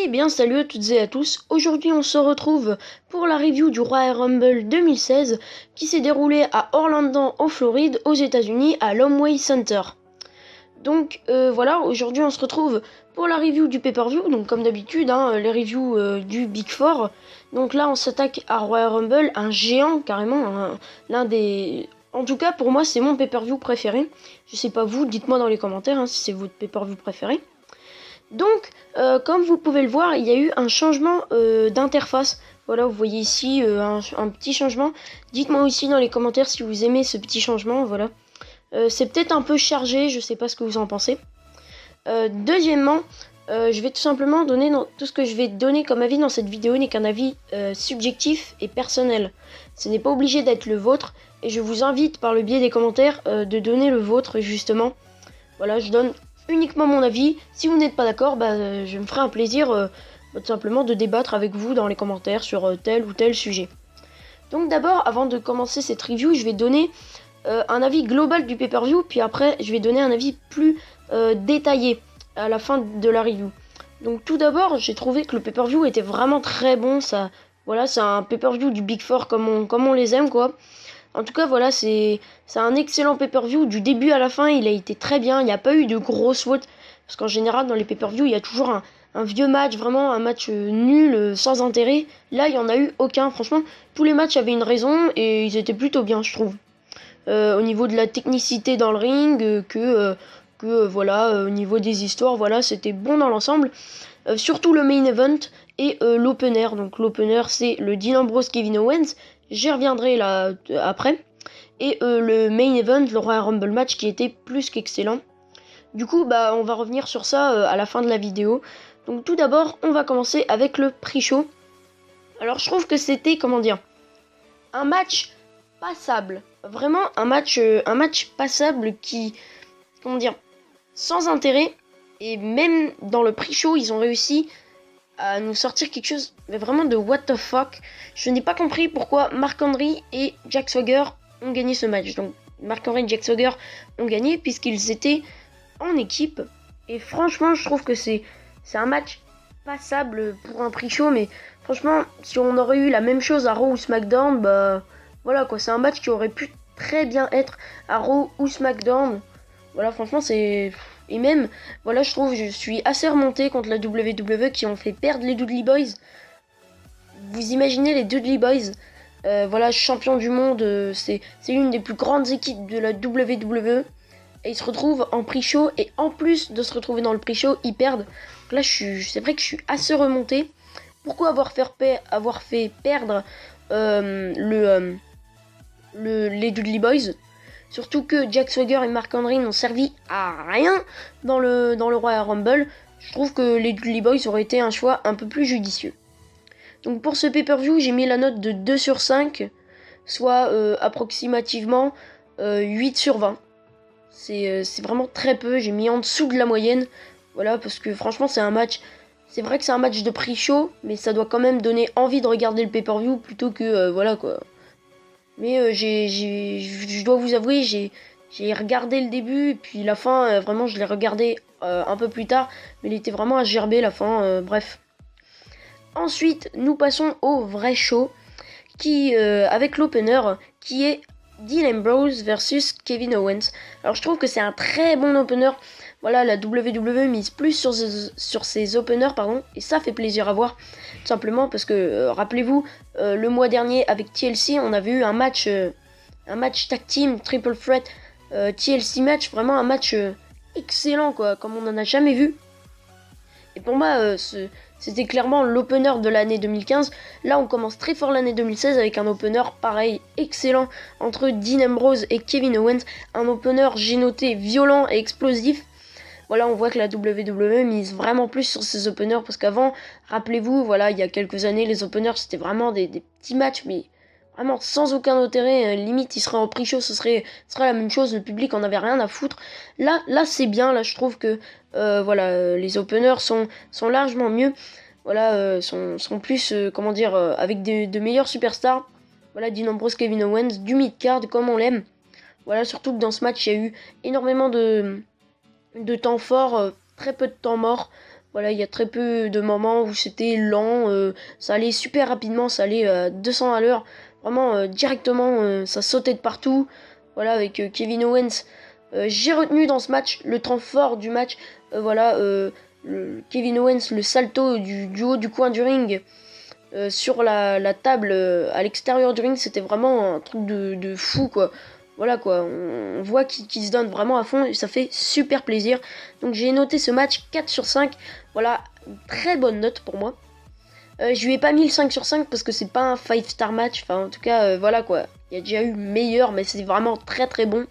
Eh bien salut à toutes et à tous, aujourd'hui on se retrouve pour la review du Royal Rumble 2016 qui s'est déroulé à Orlando en Floride aux États-Unis à Lomway Center. Donc voilà, aujourd'hui on se retrouve pour la review du pay-per-view, donc comme d'habitude les reviews du Big Four. Donc là on s'attaque à Royal Rumble, un géant carrément, l'un des... En tout cas pour moi c'est mon pay-per-view préféré. Je sais pas vous, dites-moi dans les commentaires si c'est votre pay-per-view préféré. Donc, comme vous pouvez le voir, il y a eu un changement d'interface. Voilà, vous voyez ici un petit changement. Dites-moi aussi dans les commentaires si vous aimez ce petit changement. Voilà, c'est peut-être un peu chargé, je sais pas ce que vous en pensez. Deuxièmement, je vais tout simplement donner tout ce que je vais donner comme avis dans cette vidéo n'est qu'un avis subjectif et personnel. Ce n'est pas obligé d'être le vôtre et je vous invite par le biais des commentaires de donner le vôtre justement. Voilà, je donne uniquement mon avis. Si vous n'êtes pas d'accord, je me ferai un plaisir tout simplement de débattre avec vous dans les commentaires sur tel ou tel sujet. Donc d'abord, avant de commencer cette review, je vais donner un avis global du pay-per-view, puis après je vais donner un avis plus détaillé à la fin de la review. Donc tout d'abord, j'ai trouvé que le pay-per-view était vraiment très bon. Ça, voilà, c'est un pay-per-view du Big Four comme on les aime quoi. En tout cas, voilà, c'est un excellent pay-per-view. Du début à la fin, il a été très bien. Il n'y a pas eu de grosses fautes. Parce qu'en général, dans les pay-per-view, il y a toujours un vieux match, vraiment un match nul, sans intérêt. Là, il n'y en a eu aucun. Franchement, tous les matchs avaient une raison et ils étaient plutôt bien, je trouve. Au niveau de la technicité dans le ring, voilà, au niveau des histoires, voilà, c'était bon dans l'ensemble. Surtout le main event et l'opener. Donc l'opener, c'est le Dean Ambrose Kevin Owens. J'y reviendrai là après. Et le main event, le Royal Rumble match qui était plus qu'excellent. Du coup, on va revenir sur ça à la fin de la vidéo. Donc tout d'abord, on va commencer avec le pre-show. Alors je trouve que c'était, comment dire, un match passable. Vraiment un match passable qui, comment dire, sans intérêt. Et même dans le pre-show, ils ont réussi à nous sortir quelque chose mais vraiment de what the fuck. Je n'ai pas compris pourquoi Mark Henry et Jack Swagger ont gagné ce match. Donc Mark Henry et Jack Swagger ont gagné puisqu'ils étaient en équipe. Et franchement, je trouve que c'est un match passable pour un pre-show. Mais franchement, si on aurait eu la même chose à Raw ou SmackDown, voilà quoi, c'est un match qui aurait pu très bien être à Raw ou SmackDown. Voilà, franchement, c'est... Et même, voilà, je suis assez remonté contre la WWE qui ont fait perdre les Dudley Boys. Vous imaginez les Dudley Boys, voilà, champions du monde, c'est l'une des plus grandes équipes de la WWE. Et ils se retrouvent en pre-show, et en plus de se retrouver dans le pre-show, ils perdent. Donc là, c'est vrai que je suis assez remonté. Pourquoi avoir fait perdre les Dudley Boys ? Surtout que Jack Swagger et Mark Henry n'ont servi à rien dans le Royal Rumble. Je trouve que les Dudley Boys auraient été un choix un peu plus judicieux. Donc pour ce pay-per-view, j'ai mis la note de 2 sur 5, soit approximativement 8 sur 20. C'est vraiment très peu, j'ai mis en dessous de la moyenne. Voilà, parce que franchement c'est un match... C'est vrai que c'est un match de pre-show, mais ça doit quand même donner envie de regarder le pay-per-view plutôt que... voilà quoi. Mais je dois vous avouer, j'ai regardé le début, et puis la fin, vraiment, je l'ai regardé un peu plus tard. Mais il était vraiment à gerber la fin, bref. Ensuite, nous passons au vrai show, avec l'opener, qui est Dean Ambrose versus Kevin Owens. Alors je trouve que c'est un très bon opener. Voilà, la WWE mise plus sur ses openers, et ça fait plaisir à voir. Tout simplement parce que, rappelez-vous, le mois dernier avec TLC, on avait eu un match tag team, triple threat, TLC match, vraiment un match excellent, quoi, comme on n'en a jamais vu. Et pour moi, c'était clairement l'opener de l'année 2015. Là, on commence très fort l'année 2016 avec un opener pareil, excellent, entre Dean Ambrose et Kevin Owens. Un opener, j'ai noté, violent et explosif. Voilà, on voit que la WWE mise vraiment plus sur ses openers, parce qu'avant, rappelez-vous, voilà, il y a quelques années, les openers, c'était vraiment des petits matchs, mais vraiment sans aucun intérêt. Limite, il serait en pre-show, ce serait la même chose, le public en avait rien à foutre. Là c'est bien, là, je trouve que, voilà, les openers sont largement mieux. Voilà, sont plus, comment dire, avec de meilleurs superstars. Voilà, Dean Ambrose, Kevin Owens, du mid-card, comme on l'aime. Voilà, surtout que dans ce match, il y a eu énormément de temps fort, très peu de temps mort. Voilà, il y a très peu de moments où c'était lent, ça allait super rapidement, ça allait à 200 à l'heure, vraiment directement, ça sautait de partout. Voilà, avec Kevin Owens, j'ai retenu dans ce match le temps fort du match, voilà, Kevin Owens, le salto du haut du coin du ring. Sur la table à l'extérieur du ring, c'était vraiment un truc de fou, quoi. Voilà, quoi, on voit qu'il se donne vraiment à fond et ça fait super plaisir. Donc j'ai noté ce match 4 sur 5. Voilà, une très bonne note pour moi. Je lui ai pas mis le 5 sur 5 parce que c'est pas un 5-star match. Enfin, en tout cas, voilà, quoi. Il y a déjà eu meilleur, mais c'est vraiment très très bon.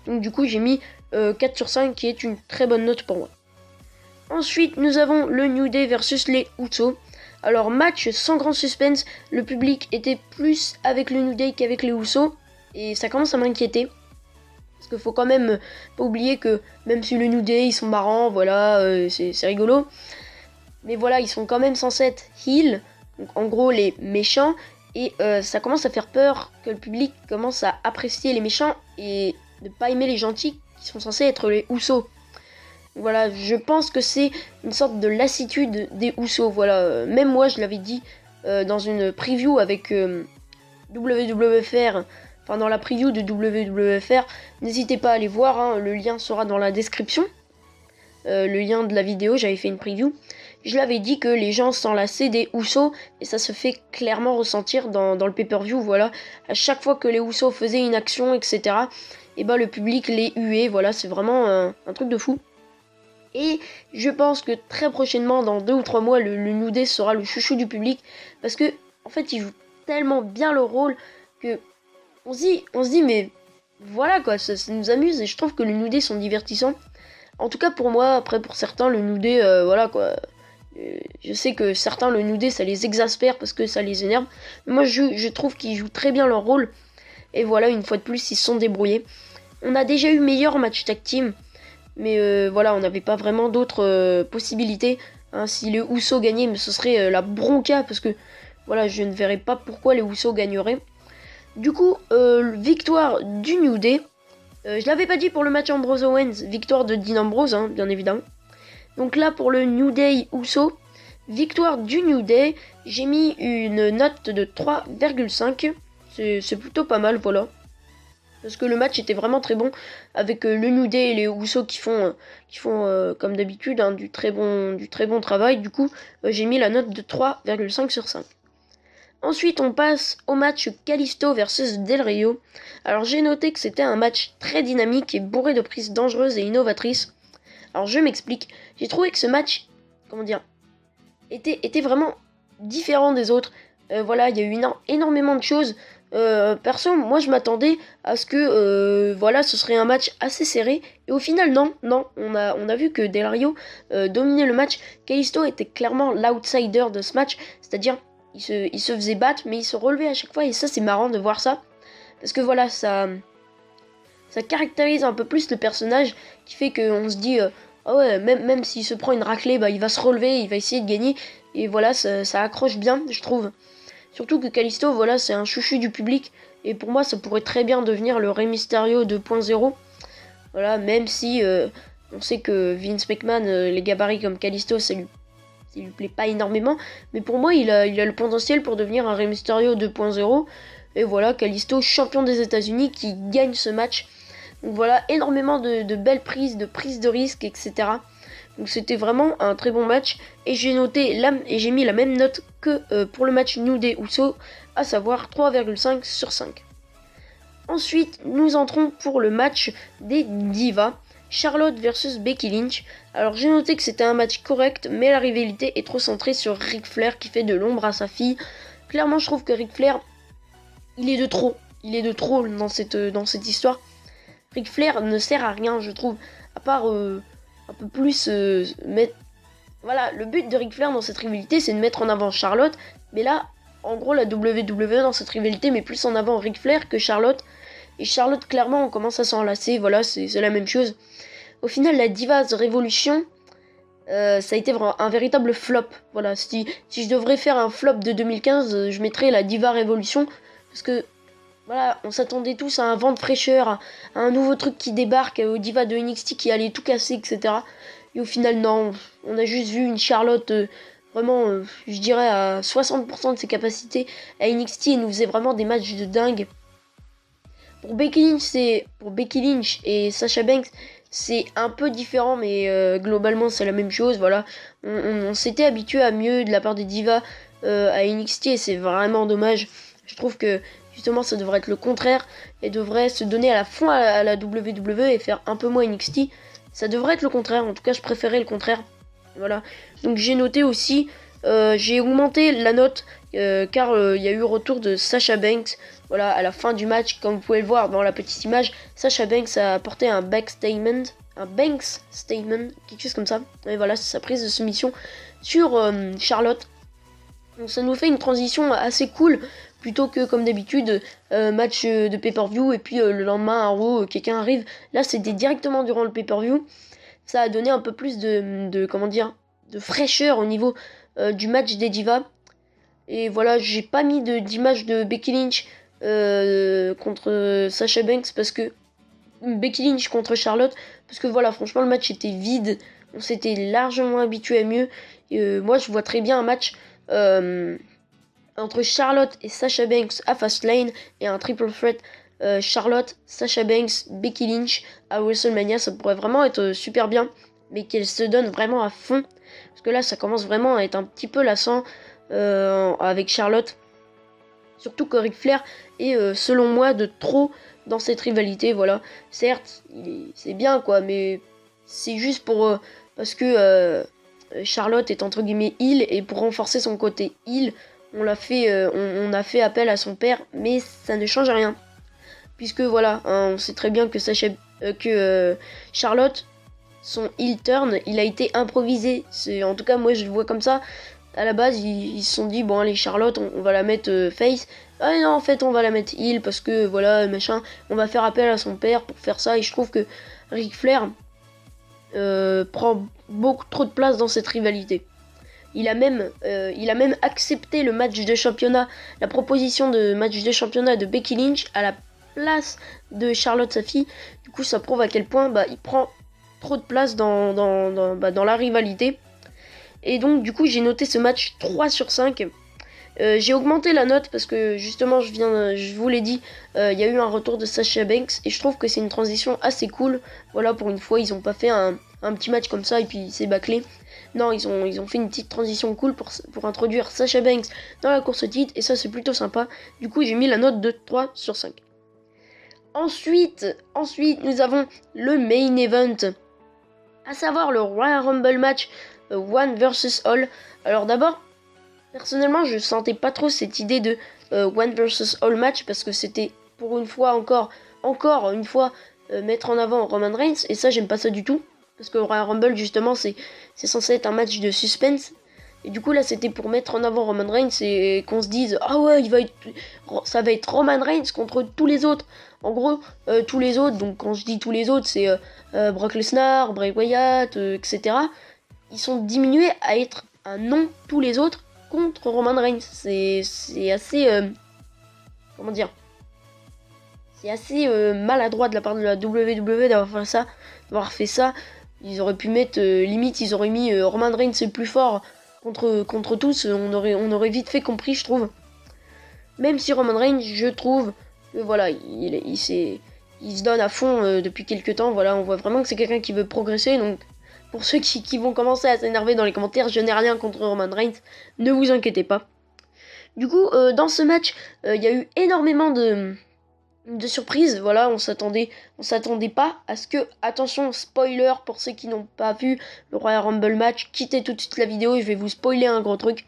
Donc du coup, j'ai mis 4 sur 5 qui est une très bonne note pour moi. Ensuite, nous avons le New Day versus les Usos. Alors, match sans grand suspense, le public était plus avec le New Day qu'avec les Usos. Et ça commence à m'inquiéter. Parce qu'il faut quand même pas oublier que même si le New Day, ils sont marrants, voilà, c'est rigolo. Mais voilà, ils sont quand même censés être heel. Donc en gros, les méchants. Et ça commence à faire peur que le public commence à apprécier les méchants et ne pas aimer les gentils qui sont censés être les Usos. Voilà, je pense que c'est une sorte de lassitude des Usos. Voilà, même moi, je l'avais dit dans une preview avec WWFR. Enfin, dans la preview de WWFR, n'hésitez pas à aller voir, hein, le lien sera dans la description. Le lien de la vidéo, j'avais fait une preview. Je l'avais dit que les gens s'enlaçaient des Usos et ça se fait clairement ressentir dans le pay-per-view. Voilà, à chaque fois que les Usos faisaient une action, etc., et ben le public les huait. Voilà, c'est vraiment un truc de fou. Et je pense que très prochainement, dans 2 ou 3 mois, le New Day sera le chouchou du public parce que en fait, il joue tellement bien le rôle que on se dit, mais voilà, quoi, ça nous amuse et je trouve que les New Day sont divertissants. En tout cas pour moi, après pour certains, le New Day, voilà, quoi. Je sais que certains, le New Day, ça les exaspère parce que ça les énerve. Mais moi, je trouve qu'ils jouent très bien leur rôle. Et voilà, une fois de plus, ils se sont débrouillés. On a déjà eu meilleur match tag team. Mais voilà, on n'avait pas vraiment d'autres possibilités. Hein. Si les Usos gagnaient, mais ce serait la bronca. Parce que voilà, je ne verrais pas pourquoi les Usos gagneraient. Du coup, victoire du New Day. Je l'avais pas dit pour le match Ambrose Owens. Victoire de Dean Ambrose, hein, bien évidemment. Donc là, pour le New Day Usos, victoire du New Day. J'ai mis une note de 3,5. C'est plutôt pas mal, voilà. Parce que le match était vraiment très bon. Avec le New Day et les Usos qui font comme d'habitude, hein, du très bon travail. Du coup, j'ai mis la note de 3,5 sur 5. Ensuite, on passe au match Kalisto versus Del Rio. Alors, j'ai noté que c'était un match très dynamique et bourré de prises dangereuses et innovatrices. Alors, je m'explique. J'ai trouvé que ce match, comment dire, était vraiment différent des autres. Voilà, il y a eu énormément de choses. Perso, moi, je m'attendais à ce que, voilà, ce serait un match assez serré. Et au final, non. On a vu que Del Rio dominait le match. Kalisto était clairement l'outsider de ce match. C'est-à-dire, il se faisait battre, mais il se relevait à chaque fois. Et ça, c'est marrant de voir ça. Parce que voilà, ça caractérise un peu plus le personnage. Qui fait qu'on se dit, ah ouais, même s'il se prend une raclée, bah, il va se relever, il va essayer de gagner. Et voilà, ça accroche bien, je trouve. Surtout que Kalisto, voilà, c'est un chouchou du public. Et pour moi, ça pourrait très bien devenir le Rey Mysterio 2.0. Voilà, même si on sait que Vince McMahon, les gabarits comme Kalisto, ça lui plaît pas énormément. Mais pour moi, il a le potentiel pour devenir un Rey Mysterio 2.0. Et voilà, Kalisto, champion des États-Unis, qui gagne ce match. Donc voilà, énormément de belles prises, de prises de risque, etc. Donc c'était vraiment un très bon match. Et j'ai mis la même note que pour le match New Day Uso, à savoir 3,5 sur 5. Ensuite, nous entrons pour le match des divas. Charlotte versus Becky Lynch. Alors j'ai noté que c'était un match correct, mais la rivalité est trop centrée sur Ric Flair qui fait de l'ombre à sa fille. Clairement, je trouve que Ric Flair, il est de trop. Il est de trop dans cette histoire. Ric Flair ne sert à rien, je trouve, à part un peu plus mettre... Voilà, le but de Ric Flair dans cette rivalité, c'est de mettre en avant Charlotte. Mais là, en gros, la WWE dans cette rivalité met plus en avant Ric Flair que Charlotte. Et Charlotte, clairement, on commence à s'enlacer. Voilà, c'est la même chose. Au final, la Divas Revolution, ça a été un véritable flop. Voilà, si je devrais faire un flop de 2015, je mettrais la Diva Revolution. Parce que, voilà, on s'attendait tous à un vent de fraîcheur, à un nouveau truc qui débarque, aux Divas de NXT qui allait tout casser, etc. Et au final, non, on a juste vu une Charlotte vraiment, je dirais, à 60% de ses capacités. À NXT, elle nous faisait vraiment des matchs de dingue. Pour Becky Lynch et Sasha Banks, c'est un peu différent, mais globalement c'est la même chose. Voilà, on s'était habitué à mieux de la part des divas à NXT et c'est vraiment dommage. Je trouve que justement ça devrait être le contraire et devrait se donner à la fond à la WWE et faire un peu moins NXT. Ça devrait être le contraire. En tout cas, je préférais le contraire. Voilà. Donc j'ai noté aussi, j'ai augmenté la note car il y a eu retour de Sasha Banks. Voilà, à la fin du match, comme vous pouvez le voir dans la petite image, Sasha Banks a apporté un Banks statement, quelque chose comme ça. Et voilà, c'est sa prise de soumission sur Charlotte. Donc ça nous fait une transition assez cool, plutôt que comme d'habitude, match de pay-per-view et puis le lendemain, un Raw, quelqu'un arrive. Là, c'était directement durant le pay-per-view. Ça a donné un peu plus de fraîcheur au niveau du match des divas. Et voilà, j'ai pas mis d'image de Becky Lynch contre Sasha Banks parce que Becky Lynch contre Charlotte, parce que voilà, franchement le match était vide, on s'était largement habitué à mieux. Et moi je vois très bien un match entre Charlotte et Sasha Banks à Fastlane et un triple threat Charlotte, Sasha Banks, Becky Lynch à WrestleMania. Ça pourrait vraiment être super bien, mais qu'elle se donne vraiment à fond, parce que là ça commence vraiment à être un petit peu lassant avec Charlotte. Surtout que Ric Flair est, selon moi, de trop dans cette rivalité. Voilà, certes, c'est bien quoi, mais c'est juste parce que Charlotte est entre guillemets heel et pour renforcer son côté heel, on a fait appel à son père, mais ça ne change rien. Puisque voilà, hein, on sait très bien que Charlotte, son heel turn, il a été improvisé. En tout cas, moi je le vois comme ça. À la base, ils se sont dit, bon allez, Charlotte, on va la mettre face. Ah non, en fait, on va la mettre heel parce que voilà, machin, on va faire appel à son père pour faire ça. Et je trouve que Ric Flair prend beaucoup trop de place dans cette rivalité. Il a même accepté le match de championnat, la proposition de match de championnat de Becky Lynch à la place de Charlotte, sa fille. Du coup, ça prouve à quel point il prend trop de place dans la rivalité. Et donc du coup j'ai noté ce match 3 sur 5. J'ai augmenté la note parce que justement je vous l'ai dit, il y a eu un retour de Sasha Banks et je trouve que c'est une transition assez cool. Voilà, pour une fois ils ont pas fait un petit match comme ça et puis c'est bâclé. Non, ils ont fait une petite transition cool pour introduire Sasha Banks dans la course au titre et ça c'est plutôt sympa. Du coup j'ai mis la note de 3 sur 5. Ensuite nous avons le main event, à savoir le Royal Rumble match One versus All. Alors d'abord, personnellement, je sentais pas trop cette idée de One versus All match parce que c'était pour une fois encore une fois mettre en avant Roman Reigns et ça j'aime pas ça du tout parce que Royal Rumble justement c'est censé être un match de suspense et du coup là c'était pour mettre en avant Roman Reigns et qu'on se dise ah ouais ça va être Roman Reigns contre tous les autres. En gros tous les autres, donc quand je dis tous les autres c'est Brock Lesnar, Bray Wyatt, etc. Ils sont diminués à être un nom tous les autres contre Roman Reigns. C'est assez comment dire, c'est assez maladroit de la part de la WWE d'avoir fait ça. Ils auraient pu mettre limite ils auraient mis Roman Reigns c'est le plus fort contre tous. On aurait vite fait compris, je trouve. Même si Roman Reigns, je trouve que voilà, il se donne à fond depuis quelques temps. Voilà, on voit vraiment que c'est quelqu'un qui veut progresser. Donc pour ceux qui vont commencer à s'énerver dans les commentaires, je n'ai rien contre Roman Reigns, ne vous inquiétez pas. Du coup, dans ce match, il y a eu énormément de surprises. Voilà, on s'attendait pas à ce que, attention, spoiler pour ceux qui n'ont pas vu le Royal Rumble match, quittez tout de suite la vidéo, je vais vous spoiler un gros truc.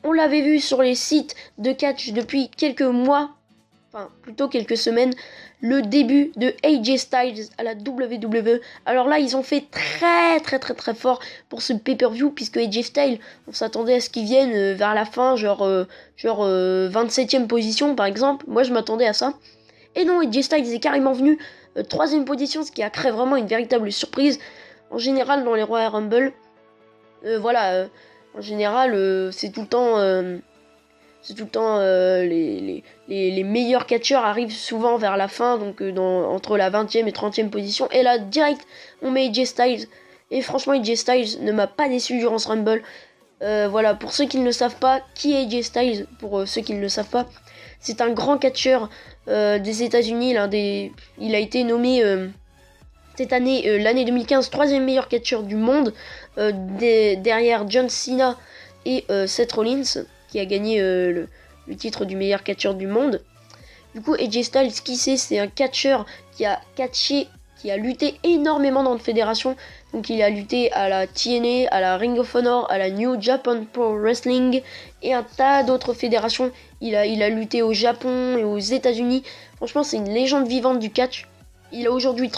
On l'avait vu sur les sites de catch depuis quelques mois, enfin plutôt quelques semaines, le début de AJ Styles à la WWE. Alors là, ils ont fait très fort pour ce pay-per-view, puisque AJ Styles, on s'attendait à ce qu'il vienne vers la fin, genre 27ème position par exemple. Moi, je m'attendais à ça. Et non, AJ Styles est carrément venu 3ème position, ce qui a créé vraiment une véritable surprise. En général, dans les Royal Rumble, en général, c'est tout le temps les meilleurs catcheurs arrivent souvent vers la fin, donc entre la 20ème et 30ème position. Et là, direct, on met AJ Styles. Et franchement, AJ Styles ne m'a pas déçu durant ce Rumble. Voilà, pour ceux qui ne le savent pas, qui est AJ Styles? Pour ceux qui ne le savent pas, c'est un grand catcheur des États-Unis. Il a été nommé cette année, l'année 2015, troisième meilleur catcheur du monde, derrière John Cena et Seth Rollins, qui a gagné le titre du meilleur catcheur du monde. Du coup, AJ Styles, qui c'est un catcheur qui a catché, qui a lutté énormément dans la fédération. Donc il a lutté à la TNA, à la Ring of Honor, à la New Japan Pro Wrestling et un tas d'autres fédérations. Il a lutté au Japon et aux États-Unis. Franchement, c'est une légende vivante du catch. Il a aujourd'hui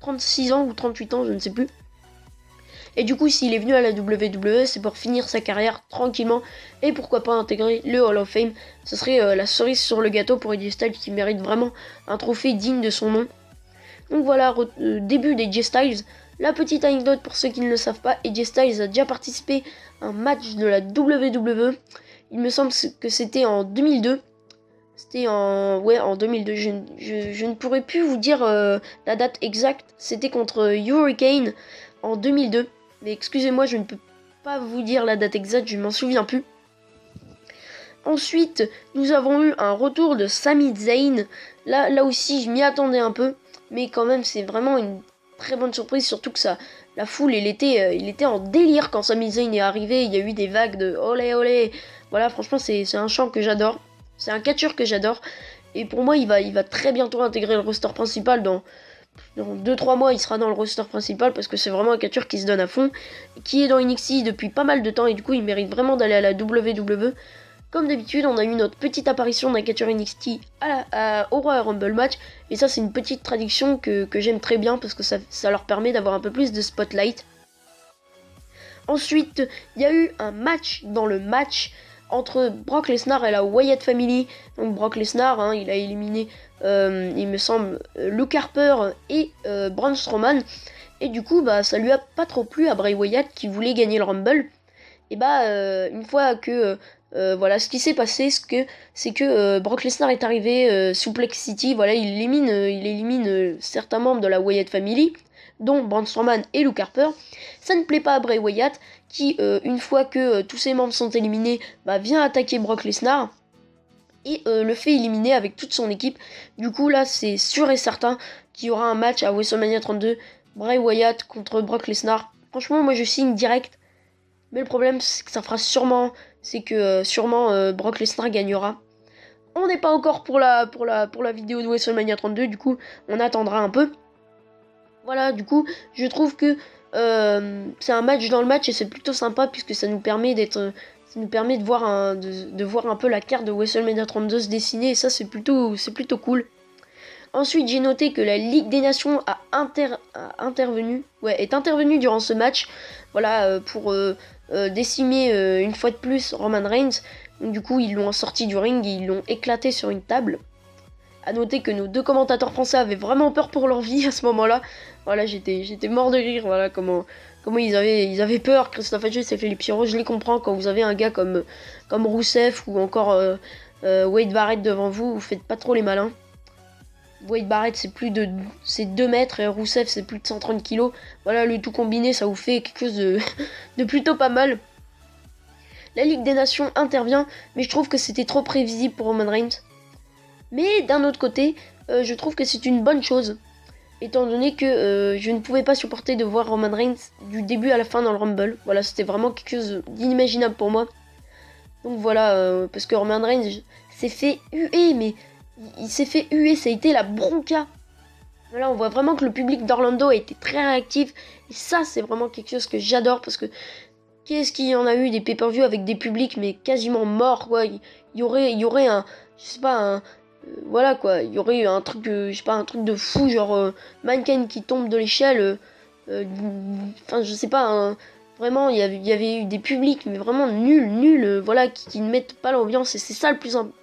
36 ans ou 38 ans, je ne sais plus. Et du coup, s'il est venu à la WWE, c'est pour finir sa carrière tranquillement. Et pourquoi pas intégrer le Hall of Fame. Ce serait la cerise sur le gâteau pour AJ Styles qui mérite vraiment un trophée digne de son nom. Donc voilà, début d'AJ Styles. La petite anecdote pour ceux qui ne le savent pas, AJ Styles a déjà participé à un match de la WWE. Il me semble que c'était en 2002. C'était en 2002. Je ne pourrais plus vous dire la date exacte. C'était contre Hurricane en 2002. Mais excusez-moi, je ne peux pas vous dire la date exacte, je ne m'en souviens plus. Ensuite, nous avons eu un retour de Sami Zayn. Là aussi, je m'y attendais un peu. Mais quand même, c'est vraiment une très bonne surprise. Surtout que la foule, il était en délire quand Sami Zayn est arrivé. Il y a eu des vagues de olé olé. Voilà, franchement, c'est un chant que j'adore. C'est un catcheur que j'adore. Et pour moi, il va très bientôt intégrer le roster principal. Dans 2-3 mois, il sera dans le roster principal parce que c'est vraiment un catcheur qui se donne à fond. Qui est dans NXT depuis pas mal de temps. Et du coup, il mérite vraiment d'aller à la WWE. Comme d'habitude, on a eu notre petite apparition d'un catcheur NXT au Royal Rumble match. Et ça, c'est une petite tradition que j'aime très bien parce que ça leur permet d'avoir un peu plus de spotlight. Ensuite, il y a eu un match dans le match entre Brock Lesnar et la Wyatt Family. Donc Brock Lesnar, il a éliminé, il me semble, Luke Harper et Braun Strowman. Et du coup, ça lui a pas trop plu à Bray Wyatt qui voulait gagner le Rumble. Et une fois que voilà, ce qui s'est passé, c'est que Brock Lesnar est arrivé Suplex City. Voilà, il élimine certains membres de la Wyatt Family, dont Braun Strowman et Luke Harper. Ça ne plaît pas à Bray Wyatt, qui, une fois que tous ses membres sont éliminés, vient attaquer Brock Lesnar et le fait éliminer avec toute son équipe. Du coup, là, c'est sûr et certain qu'il y aura un match à WrestleMania 32, Bray Wyatt contre Brock Lesnar. Franchement, moi, je signe direct. Mais le problème, c'est que sûrement Brock Lesnar gagnera. On n'est pas encore pour la vidéo de WrestleMania 32, du coup, on attendra un peu. Voilà, du coup, je trouve que c'est un match dans le match et c'est plutôt sympa puisque ça nous permet de voir un peu la carte de WrestleMania 32 se dessiner et ça c'est plutôt cool. Ensuite, j'ai noté que la Ligue des Nations est intervenue durant ce match, voilà, pour décimer une fois de plus Roman Reigns. Donc, du coup, ils l'ont sorti du ring et ils l'ont éclaté sur une table. À noter que nos deux commentateurs français avaient vraiment peur pour leur vie à ce moment-là. Voilà, j'étais mort de rire. Voilà comment ils avaient peur. Christophe Hedges et Philippe Pierrot, je les comprends. Quand vous avez un gars comme Rousseff ou encore Wade Barrett devant vous, vous faites pas trop les malins. Wade Barrett c'est 2 mètres et Rousseff c'est plus de 130 kg. Voilà, le tout combiné, ça vous fait quelque chose de plutôt pas mal. La Ligue des Nations intervient, mais je trouve que c'était trop prévisible pour Roman Reigns. Mais d'un autre côté, je trouve que c'est une bonne chose, étant donné que je ne pouvais pas supporter de voir Roman Reigns du début à la fin dans le Rumble. Voilà, c'était vraiment quelque chose d'inimaginable pour moi. Donc voilà, parce que Roman Reigns s'est fait huer, mais il s'est fait huer, ça a été la bronca. Voilà, on voit vraiment que le public d'Orlando a été très réactif, et ça c'est vraiment quelque chose que j'adore, parce que qu'est-ce qu'il y en a eu des pay-per-view avec des publics mais quasiment morts, quoi. Il y aurait un, je sais pas, voilà quoi, il y aurait un truc de fou, genre Mannequin qui tombe de l'échelle, enfin je sais pas, vraiment il y avait eu des publics mais vraiment nuls, voilà, qui ne mettent pas l'ambiance, et c'est ça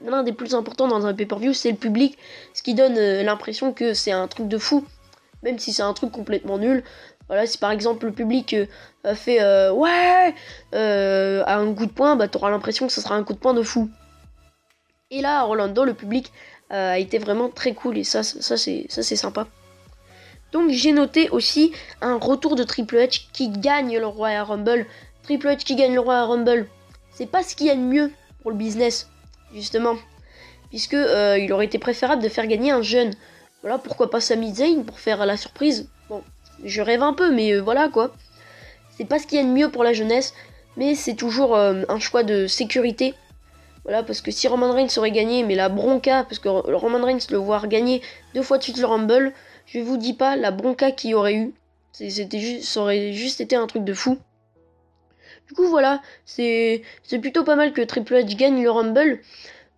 l'un des plus importants dans un pay-per-view, c'est le public, ce qui donne l'impression que c'est un truc de fou, même si c'est un truc complètement nul. Voilà, si par exemple le public fait ouais à un coup de poing, t'auras l'impression que ce sera un coup de poing de fou. Et là, à Orlando, le public a été vraiment très cool et ça c'est sympa. Donc j'ai noté aussi un retour de Triple H qui gagne le Royal Rumble. Triple H qui gagne le Royal Rumble, c'est pas ce qu'il y a de mieux pour le business, justement. Puisque il aurait été préférable de faire gagner un jeune. Voilà, pourquoi pas Sami Zayn pour faire la surprise. Bon, je rêve un peu, mais voilà quoi. C'est pas ce qu'il y a de mieux pour la jeunesse, mais c'est toujours un choix de sécurité. Voilà, parce que si Roman Reigns aurait gagné, mais la bronca, parce que Roman Reigns le voir gagner 2 fois de suite le Rumble, je vous dis pas la bronca qu'il y aurait eu. Ça aurait juste été un truc de fou. Du coup voilà, c'est plutôt pas mal que Triple H gagne le Rumble.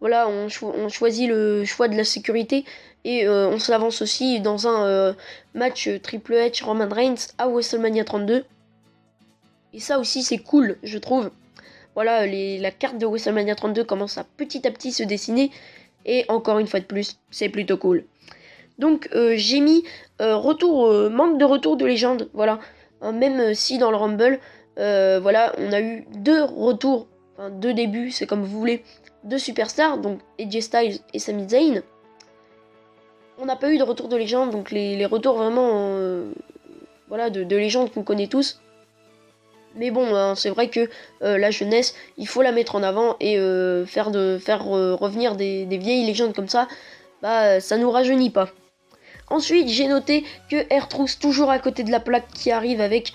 Voilà, on choisit le choix de la sécurité et on s'avance aussi dans un match Triple H Roman Reigns à WrestleMania 32. Et ça aussi c'est cool, je trouve. Voilà, la carte de WrestleMania 32 commence à petit se dessiner. Et encore une fois de plus, c'est plutôt cool. Donc j'ai mis manque de retour de légende. Voilà, même si dans le Rumble, voilà, on a eu 2 retours, enfin 2 débuts, c'est comme vous voulez, 2 superstars, donc AJ Styles et Sami Zayn. On n'a pas eu de retour de légende, donc les retours vraiment voilà, de légende qu'on connaît tous. Mais bon, hein, c'est vrai que la jeunesse, il faut la mettre en avant et faire revenir des vieilles légendes comme ça, bah ça nous rajeunit pas. Ensuite, j'ai noté que R-Truth, toujours à côté de la plaque qui arrive avec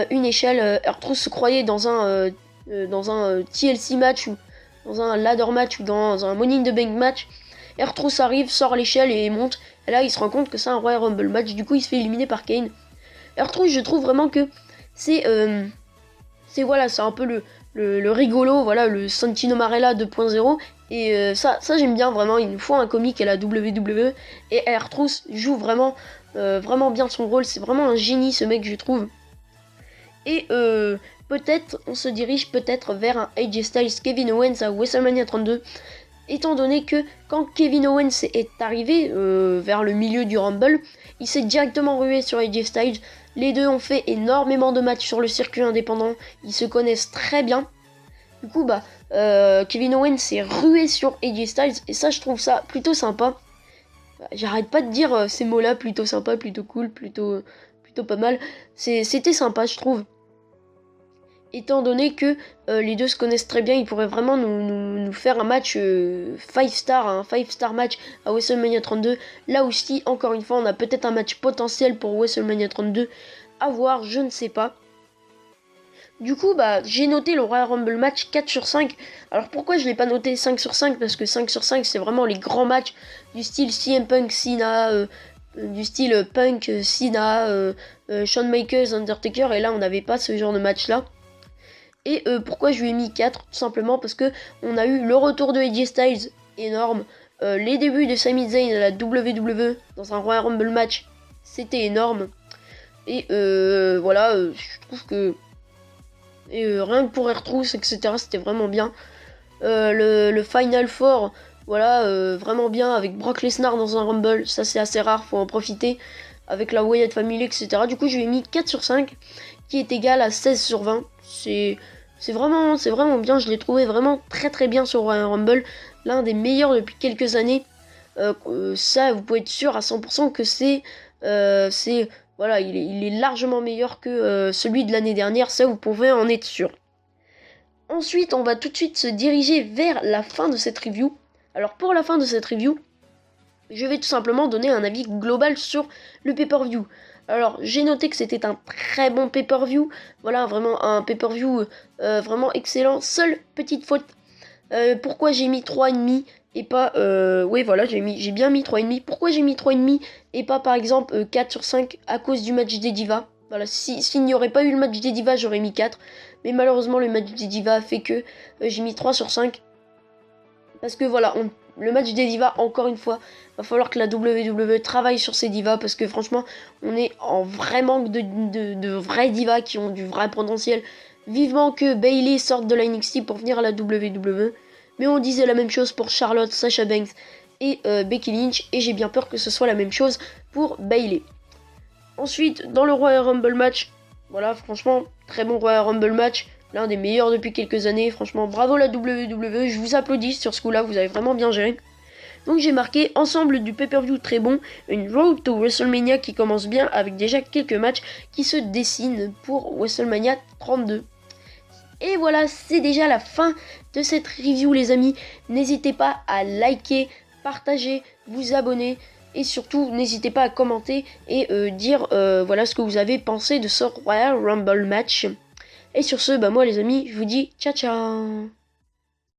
une échelle. R-Truth se croyait dans un TLC match, ou dans un ladder match, ou dans un Money in the Bank match. R-Truth arrive, sort l'échelle et monte. Et là, il se rend compte que c'est un Royal Rumble match. Du coup, il se fait éliminer par Kane. R-Truth, je trouve vraiment que c'est voilà, c'est un peu le rigolo, voilà, le Santino Marella 2.0. Et ça j'aime bien vraiment, il nous faut un comique à la WWE. Et R-Truth joue vraiment bien son rôle, c'est vraiment un génie ce mec, je trouve. Et peut-être, on se dirige peut-être vers un AJ Styles Kevin Owens à WrestleMania 32. Étant donné que quand Kevin Owens est arrivé vers le milieu du Rumble, il s'est directement rué sur AJ Styles. Les deux ont fait énormément de matchs sur le circuit indépendant, ils se connaissent très bien. Du coup, bah, Kevin Owens s'est rué sur AJ Styles, et ça, je trouve ça plutôt sympa. J'arrête pas de dire ces mots-là, plutôt sympa, plutôt cool, plutôt pas mal. C'était sympa, je trouve. Étant donné que les deux se connaissent très bien, ils pourraient vraiment nous faire un match 5-star, un 5-star match à WrestleMania 32. Là aussi, encore une fois, on a peut-être un match potentiel pour WrestleMania 32. À voir, je ne sais pas. Du coup, bah, j'ai noté le Royal Rumble match 4 sur 5. Alors pourquoi je l'ai pas noté 5 sur 5? Parce que 5 sur 5, c'est vraiment les grands matchs du style CM Punk, Cena, du style Punk, Cena, Shawn Michaels, Undertaker. Et là, on n'avait pas ce genre de match-là. Et pourquoi je lui ai mis 4? Tout simplement parce que on a eu le retour de AJ Styles, énorme. Les débuts de Sami Zayn à la WWE dans un Royal Rumble match, c'était énorme. Et voilà, je trouve que... Et rien que pour R-Truth, etc., c'était vraiment bien. Le Final Four, voilà, vraiment bien, avec Brock Lesnar dans un Rumble, ça c'est assez rare, faut en profiter. Avec la Wyatt Family, etc. Du coup, je lui ai mis 4 sur 5, qui est égal à 16 sur 20. C'est vraiment bien, je l'ai trouvé vraiment très bien sur Royal Rumble. L'un des meilleurs depuis quelques années. Ça, vous pouvez être sûr à 100% que voilà, il est largement meilleur que celui de l'année dernière, ça vous pouvez en être sûr. Ensuite, on va tout de suite se diriger vers la fin de cette review. Alors pour la fin de cette review, je vais tout simplement donner un avis global sur le pay-per-view. Alors j'ai noté que c'était un très bon pay-per-view, voilà, vraiment un pay-per-view vraiment excellent. Seule petite faute, pourquoi j'ai mis 3,5 et pas... oui voilà, j'ai bien mis 3,5. Pourquoi j'ai mis 3,5 et pas par exemple 4 sur 5 à cause du match des divas. Voilà, s'il n'y aurait pas eu le match des divas, j'aurais mis 4. Mais malheureusement, le match des divas a fait que j'ai mis 3 sur 5. Parce que voilà, le match des divas, encore une fois, va falloir que la WWE travaille sur ces divas. Parce que franchement, on est en vrai manque de vraies divas qui ont du vrai potentiel. Vivement que Bayley sorte de la NXT pour venir à la WWE. Mais on disait la même chose pour Charlotte, Sasha Banks et Becky Lynch. Et j'ai bien peur que ce soit la même chose pour Bayley. Ensuite, dans le Royal Rumble match, voilà, franchement, très bon Royal Rumble match. L'un des meilleurs depuis quelques années. Franchement, bravo la WWE. Je vous applaudis sur ce coup-là, vous avez vraiment bien géré. Donc j'ai marqué ensemble du pay-per-view très bon, une road to WrestleMania qui commence bien avec déjà quelques matchs qui se dessinent pour WrestleMania 32. Et voilà, c'est déjà la fin de cette review les amis. N'hésitez pas à liker, partager, vous abonner. Et surtout, n'hésitez pas à commenter et dire voilà ce que vous avez pensé de ce Royal Rumble match. Et sur ce, moi les amis, je vous dis ciao ciao.